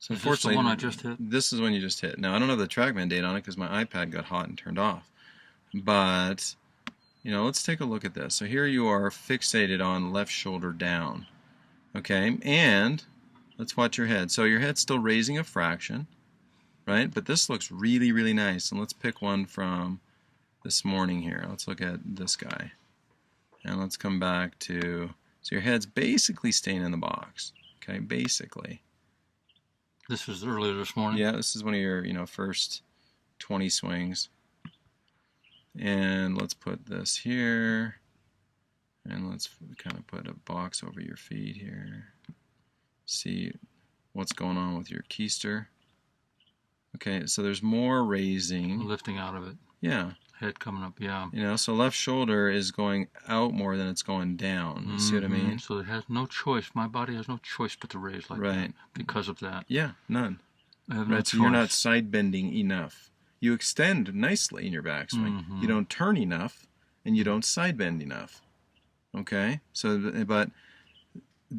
So is this the one I just hit? This is one you just hit. Now, I don't have the TrackMan date on it because my iPad got hot and turned off. But, you know, let's take a look at this. So here you are fixated on left shoulder down. Okay, and let's watch your head. So your head's still raising a fraction, right? But this looks really, really nice. And let's pick one from this morning here. Let's look at this guy. And let's come back to, so your head's basically staying in the box. Okay, basically. This was earlier this morning? Yeah, this is one of your, you know, first 20 swings. And let's put this here. And let's kind of put a box over your feet here. See what's going on with your keister. Okay, so there's more raising. Lifting out of it. Yeah. Head coming up, yeah. You know, so left shoulder is going out more than it's going down. You see what I mean? So it has no choice. My body has no choice but to raise like that because of that. Yeah, none. I have no choice. So you're not side bending enough. You extend nicely in your backswing. You don't turn enough, and you don't side bend enough. Okay? So, but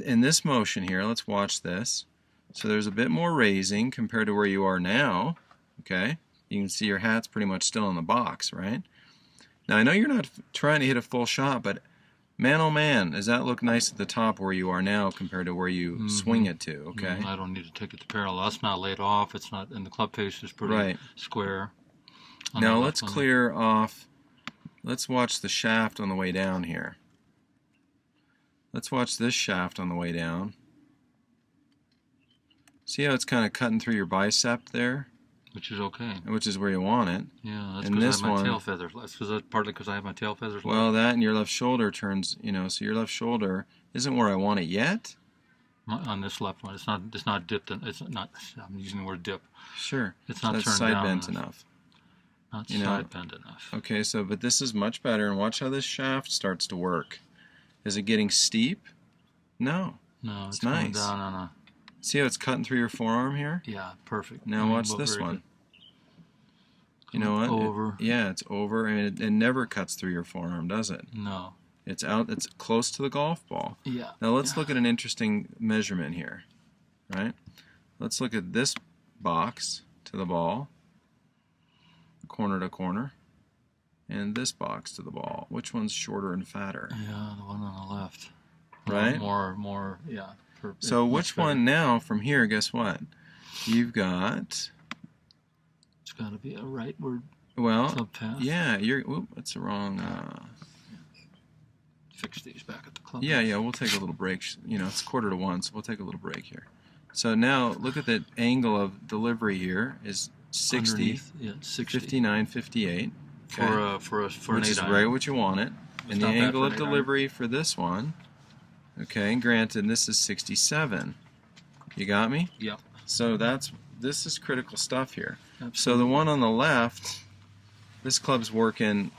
in this motion here, let's watch this. So there's a bit more raising compared to where you are now. Okay? You can see your hat's pretty much still in the box, right? Now, I know you're not trying to hit a full shot, but man, oh man, does that look nice at the top where you are now compared to where you swing it to, okay? I don't need to take it to parallel. That's not laid off. It's not, and the club face is pretty square. Now, let's clear off. Let's watch the shaft on the way down here. Let's watch this shaft on the way down. See how it's kind of cutting through your bicep there? Which is okay. Which is where you want it. Yeah, that's because I have my tail feathers. That's partly because I have my tail feathers. Well, that and your left shoulder turns, you know, so your left shoulder isn't where I want it yet. On this left one, it's not dipped. It's not. I'm using the word dip. Sure. It's not turned side down bent enough. Not side bent enough. Okay, so but this is much better, and watch how this shaft starts to work. Is it getting steep? No. No, it's nice. going down on a. See how it's cutting through your forearm here? Yeah, perfect. Now watch this one. You know what? Over. It's over, and it never cuts through your forearm, does it? No. It's out. It's close to the golf ball. Yeah. Now let's look at an interesting measurement here, right? Let's look at this box to the ball, corner to corner, and this box to the ball. Which one's shorter and fatter? Yeah, the one on the left. Right? More, yeah. So which one now from here, guess what? You've got... It's got to be a rightward club path. Yeah, that's the wrong... Fix these back at the club. Yeah, we'll take a little break. You know, it's 1:45, so we'll take a little break here. So now, look at the angle of delivery here is 60, underneath, yeah, 60. 59, 58. Okay. For an 8-iron. Which is right what you want it. And the angle of delivery for this one, okay, granted, this is 67. You got me? Yep. So this is critical stuff here. Absolutely. So the one on the left, this club's working,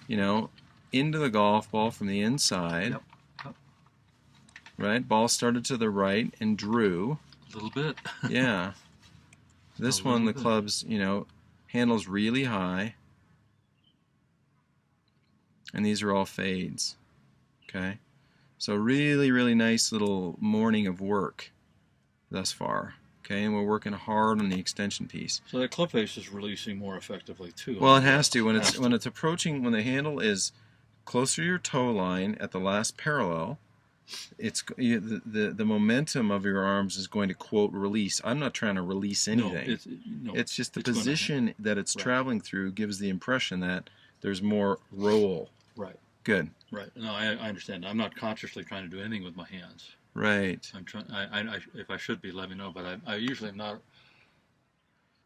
you know, into the golf ball from the inside. Yep. Right? Ball started to the right and drew. A little bit. Yeah. This one, the club's, you know, handles really high. And these are all fades. Okay? So really, really nice little morning of work thus far. Okay, and we're working hard on the extension piece. So the club face is releasing more effectively too. Well, it has to. When it's approaching, when the handle is closer to your toe line at the last parallel, it's the momentum of your arms is going to quote release. I'm not trying to release anything. It's just the position that it's traveling through gives the impression that there's more roll. Right. Good. Right. No, I understand. I'm not consciously trying to do anything with my hands. Right. I'm trying. If I should be, let me know. But I usually am not.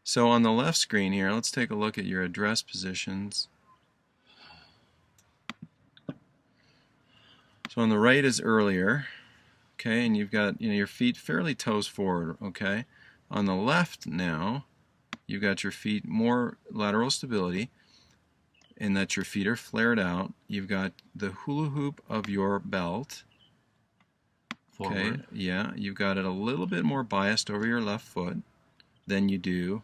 So on the left screen here, let's take a look at your address positions. So on the right is earlier, okay, and you've got your feet fairly toes forward, okay. On the left now, you've got your feet more lateral stability, in that your feet are flared out. You've got the hula hoop of your belt. Forward. Okay, yeah, you've got it a little bit more biased over your left foot than you do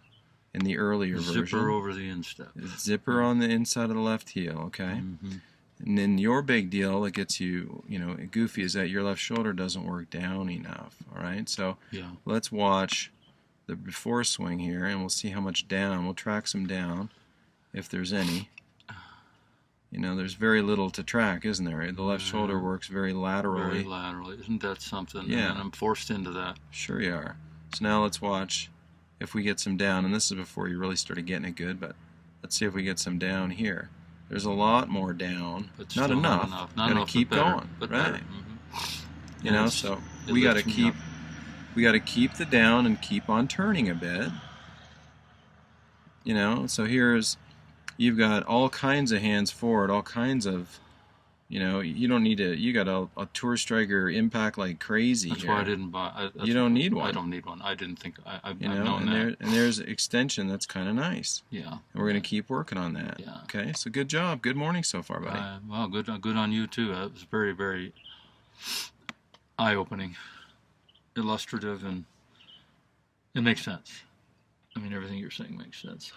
in the earlier version. Zipper over the instep. Zipper on the inside of the left heel, okay? And then your big deal that gets you, goofy is that your left shoulder doesn't work down enough, all right? So let's watch the before swing here, and we'll see how much down. We'll track some down, if there's any. You know, there's very little to track, isn't there? The left shoulder works very laterally. Very laterally. Isn't that something? Yeah. And I'm forced into that. Sure you are. So now let's watch if we get some down, and this is before you really started getting it good, but let's see if we get some down here. There's a lot more down. But not still enough. Not Gotta enough, keep but better, going. but Right. better. Mm-hmm. You know, so we gotta keep the down and keep on turning a bit. You know, so you've got all kinds of hands forward, all kinds of, you know, you don't need you got a tour striker impact like crazy. That's here. why I didn't buy. You don't need one. I don't need one. I didn't think I've you know, known that. And there's extension that's kind of nice. Yeah. And we're gonna keep working on that. Yeah. Okay. So good job. Good morning so far, buddy. Well, good on you too. It was very, very eye-opening, illustrative, and it makes sense. I mean, everything you're saying makes sense.